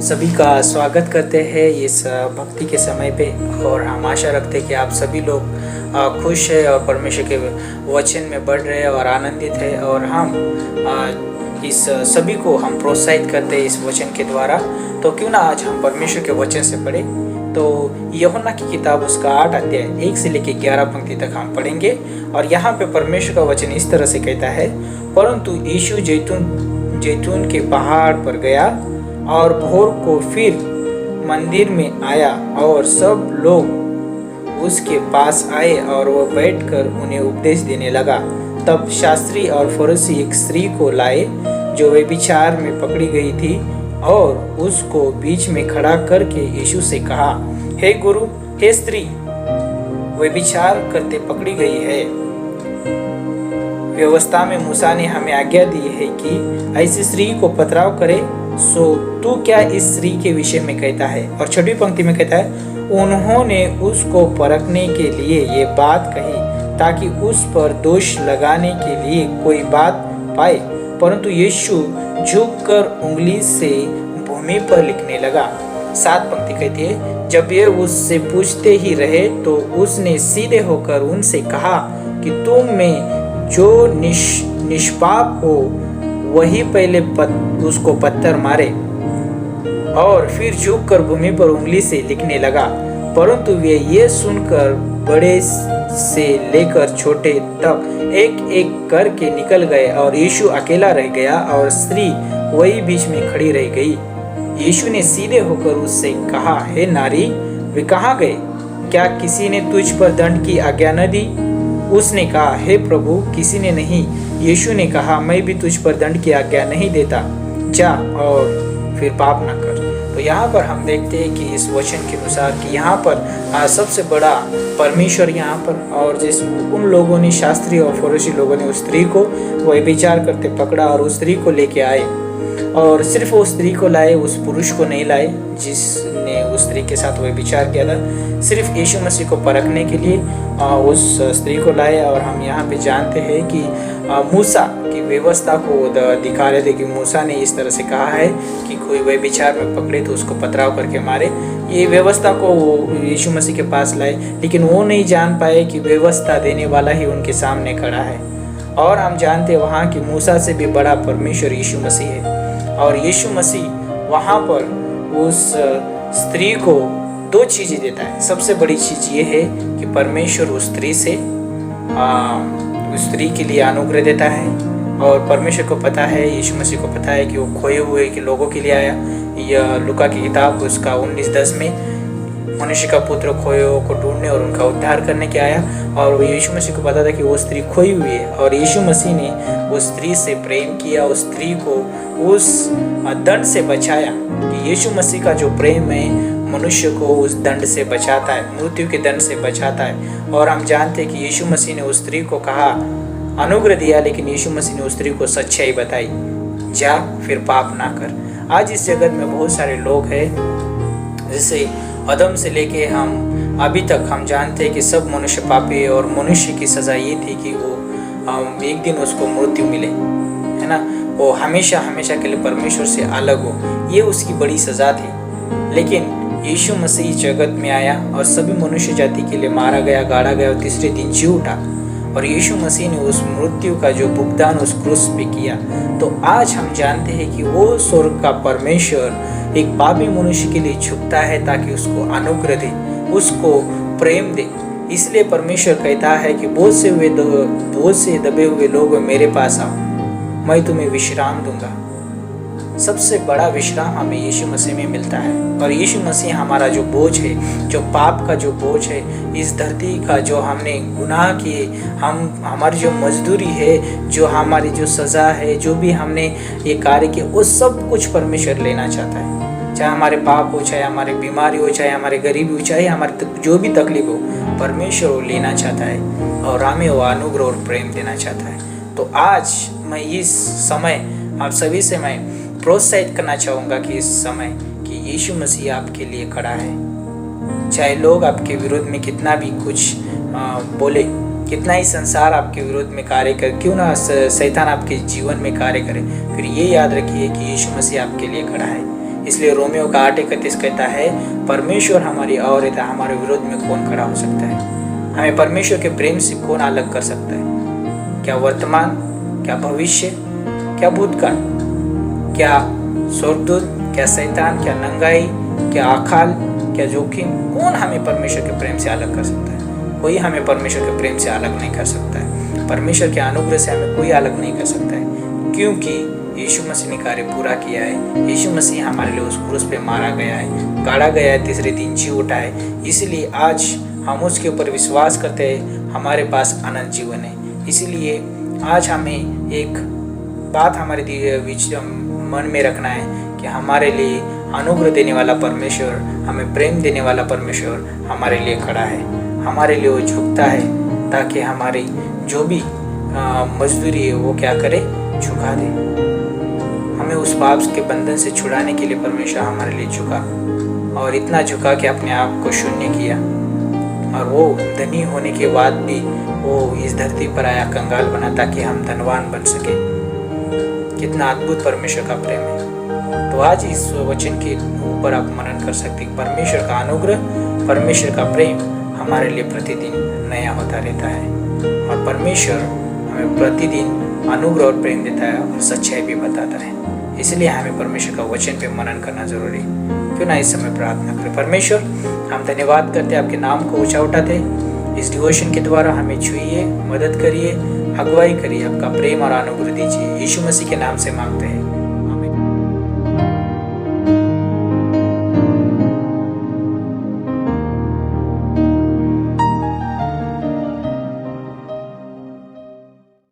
सभी का स्वागत करते हैं इस भक्ति के समय पे। और हम आशा रखते हैं कि आप सभी लोग खुश हैं और परमेश्वर के वचन में बढ़ रहे हैं और आनंदित है। और हम इस सभी को हम प्रोत्साहित करते हैं इस वचन के द्वारा। तो क्यों ना आज हम परमेश्वर के वचन से पढ़े। तो यूहन्ना की किताब उसका 8 अध्याय 1 से लेकर 11 पंक्ति तक हम पढ़ेंगे। और यहाँ पे परमेश्वर का वचन इस तरह से कहता है, परंतु यीशु जैतून के पहाड़ पर गया और भोर को फिर मंदिर में आया और सब लोग उसके पास आए और वह बैठकर उन्हें उपदेश देने लगा। तब शास्त्री और फरीसी एक स्त्री को लाए जो व्यभिचार में पकड़ी गई थी और उसको बीच में खड़ा करके यीशु से कहा, हे गुरु, हे स्त्री, व्यभिचार करते पकड़ी गई है। व्यवस्था में मूसा ने हमें आज्ञा दी है कि ऐसी स्त्री को पथराव करे, सो तू क्या इस स्त्री के विषय में कहता है। और 6वीं पंक्ति में कहता है, उन्होंने उसको परखने के लिए ये बात कही ताकि उस पर दोष लगाने के लिए कोई बात पाए। परंतु यीशु झुककर उंगली से भूमि पर लिखने लगा। 7 पंक्ति कहती है, जब ये उससे पूछते ही रहे तो उसने सीधे होकर उनसे कहा कि तुम में जो निष्पाप हो वही पहले उसको पत्थर मारे। और फिर झुककर भूमि पर उंगली से लिखने लगा। परंतु वे ये सुनकर बड़े से लेकर छोटे तक एक एक करके निकल गए और यीशु अकेला रह गया और स्त्री वही बीच में खड़ी रह गई। यीशु ने सीधे होकर उससे कहा, हे नारी, वे कहाँ गए? क्या किसी ने तुझ पर दंड की आज्ञा न दी? उसने कहा, हे प्रभु, किसी ने नहीं। यीशु ने कहा, मैं भी तुझ पर दंड की आज्ञा नहीं देता, जा और फिर पाप न कर। तो यहाँ पर हम देखते हैं कि इस वचन के अनुसार कि यहाँ पर सबसे बड़ा परमेश्वर यहाँ पर, और जिस उन लोगों ने, शास्त्री और फरीसी लोगों ने उस स्त्री को व्यभिचार करते पकड़ा और उस स्त्री को लेके आए। और सिर्फ उस स्त्री को लाए, उस पुरुष को नहीं लाए जिसने उस स्त्री के साथ व्यभिचार किया था। सिर्फ यीशु मसीह को परखने के लिए उस स्त्री को लाए। और हम यहाँ पे जानते हैं कि मूसा की व्यवस्था को दिखा रहे थे कि मूसा ने इस तरह से कहा है कि कोई व्यभिचार में पकड़े तो उसको पथराव करके मारे। ये व्यवस्था को वो यीशु मसीह के पास लाए, लेकिन वो नहीं जान पाए कि व्यवस्था देने वाला ही उनके सामने खड़ा है। और हम जानते हैं वहाँ की मूसा से भी बड़ा परमेश्वर यीशु मसीह है। और यीशु मसीह वहाँ पर उस स्त्री को 2 चीज़ें देता है। सबसे बड़ी चीज़ ये है कि परमेश्वर उस स्त्री से उस स्त्री के लिए अनुग्रह देता है। और परमेश्वर को पता है, यीशु मसीह को पता है कि वो खोए हुए के लोगों के लिए आया। यह लूका की किताब उसका 19:10 में मनुष्य का पुत्र खोए हुए को ढूंढने और उनका उद्धार करने के आया। और यीशु मसीह को पता था कि वो स्त्री खोई हुई है, और यीशु मसीह ने उस स्त्री से प्रेम किया, उस स्त्री को उस दंड से बचाया। कि यीशु मसीह का जो प्रेम है मनुष्य को उस दंड से बचाता है, मृत्यु के दंड से बचाता है। और हम जानते हैं कि यीशु मसीह ने उस स्त्री को कहा, अनुग्रह दिया, लेकिन यीशु मसीह ने उस स्त्री को सच्चाई बताई, जा फिर पाप ना कर। आज इस जगत में बहुत सारे लोग हैं, जैसे आदम से लेके हम अभी तक हम जानते हैं कि सब मनुष्य पापी है। और मनुष्य की सज़ा ये थी कि वो एक दिन उसको मृत्यु मिले, है ना, वो हमेशा हमेशा के लिए परमेश्वर से अलग हो, ये उसकी बड़ी सज़ा थी। लेकिन यीशु मसीह जगत में आया और सभी मनुष्य जाति के लिए मारा गया, गाड़ा गया और तीसरे दिन जी उठा। और यीशु मसीह ने उस मृत्यु का जो भुगतान उस क्रूस पे किया। तो आज हम जानते हैं कि वो स्वर्ग का परमेश्वर एक पापी मनुष्य के लिए झुकता है ताकि उसको अनुग्रह दे, उसको प्रेम दे। इसलिए परमेश्वर कहता है कि बहुत से दबे हुए लोग मेरे पास आओ, मैं तुम्हें विश्राम दूंगा। सबसे बड़ा विश्राम हमें यीशु मसीह में मिलता है। और यीशु मसीह हमारा जो बोझ है, जो पाप का जो बोझ है, इस धरती का जो हमने गुनाह किए, हमारी जो मजदूरी है, जो हमारी जो सज़ा है, जो भी हमने ये कार्य किए, वो सब कुछ परमेश्वर लेना चाहता है। चाहे हमारे पाप हो, चाहे हमारी बीमारी हो, चाहे हमारी गरीबी हो, चाहे हमारी जो भी तकलीफ हो, परमेश्वर वो लेना चाहता है और हमें वो अनुग्रह और प्रेम देना चाहता है। तो आज मैं इस समय आप सभी से मैं प्रोत्साहित करना चाहूँगा कि इस समय कि यीशु मसीह आपके लिए खड़ा है। चाहे लोग आपके विरोध में कितना भी कुछ बोले, कितना ही संसार आपके विरोध में कार्य करे, क्यों ना शैतान आपके जीवन में कार्य करे, फिर ये याद रखिए कि यीशु मसीह आपके लिए खड़ा है। इसलिए रोमियो का 8:31 कहता है, परमेश्वर हमारी ओर है, हमारे विरोध में कौन खड़ा हो सकता है। हमें परमेश्वर के प्रेम से कौन अलग कर सकता है? क्या वर्तमान, क्या भविष्य, क्या भूतकाल, क्या स्वर्गदूत, क्या शैतान, क्या नंगाई, क्या अकाल, क्या जोखिम, कौन हमें परमेश्वर के प्रेम से अलग कर सकता है? कोई हमें परमेश्वर के प्रेम से अलग नहीं कर सकता है। परमेश्वर के अनुग्रह से हमें कोई अलग नहीं कर सकता है, क्योंकि यीशु मसीह ने कार्य पूरा किया है। यीशु मसीह हमारे लिए उस क्रूस पे मारा गया है, गाड़ा गया है, तीसरे दिन जी उठा है। इसलिए आज हम उसके ऊपर विश्वास करते हैं, हमारे पास अनंत जीवन है। इसलिए आज हमें एक बात हमारे मन में रखना है कि हमारे लिए अनुग्रह देने वाला परमेश्वर, हमें प्रेम देने वाला परमेश्वर हमारे लिए खड़ा है, हमारे लिए वो झुकता है, ताकि हमारी जो भी मजदूरी है वो क्या करे, झुका दे। हमें उस पाप के बंधन से छुड़ाने के लिए परमेश्वर हमारे लिए झुका, और इतना झुका कि अपने आप को शून्य किया, और वो धनी होने के बाद भी वो इस धरती पर आया, कंगाल बना, ताकि हम धनवान बन सके। कितना अद्भुत परमेश्वर का प्रेम है। तो आज इस वचन के ऊपर आप मनन कर सकते हैं। परमेश्वर का अनुग्रह, परमेश्वर का प्रेम हमारे लिए प्रतिदिन नया होता रहता है, और परमेश्वर हमें प्रतिदिन अनुग्रह और प्रेम देता है और सच्चाई भी बताता है। इसलिए हमें परमेश्वर का वचन पे मनन करना जरूरी है। क्यों ना इस समय प्रार्थना करें। परमेश्वर, हम धन्यवाद करते हैं, आपके नाम को ऊंचा उठाते। इस डिवोशन के द्वारा हमें छुइए, मदद करिए, अगुवाई करिए, आपका प्रेम और अनुग्रह दीजिए। यीशु मसीह के नाम से मांगते हैं।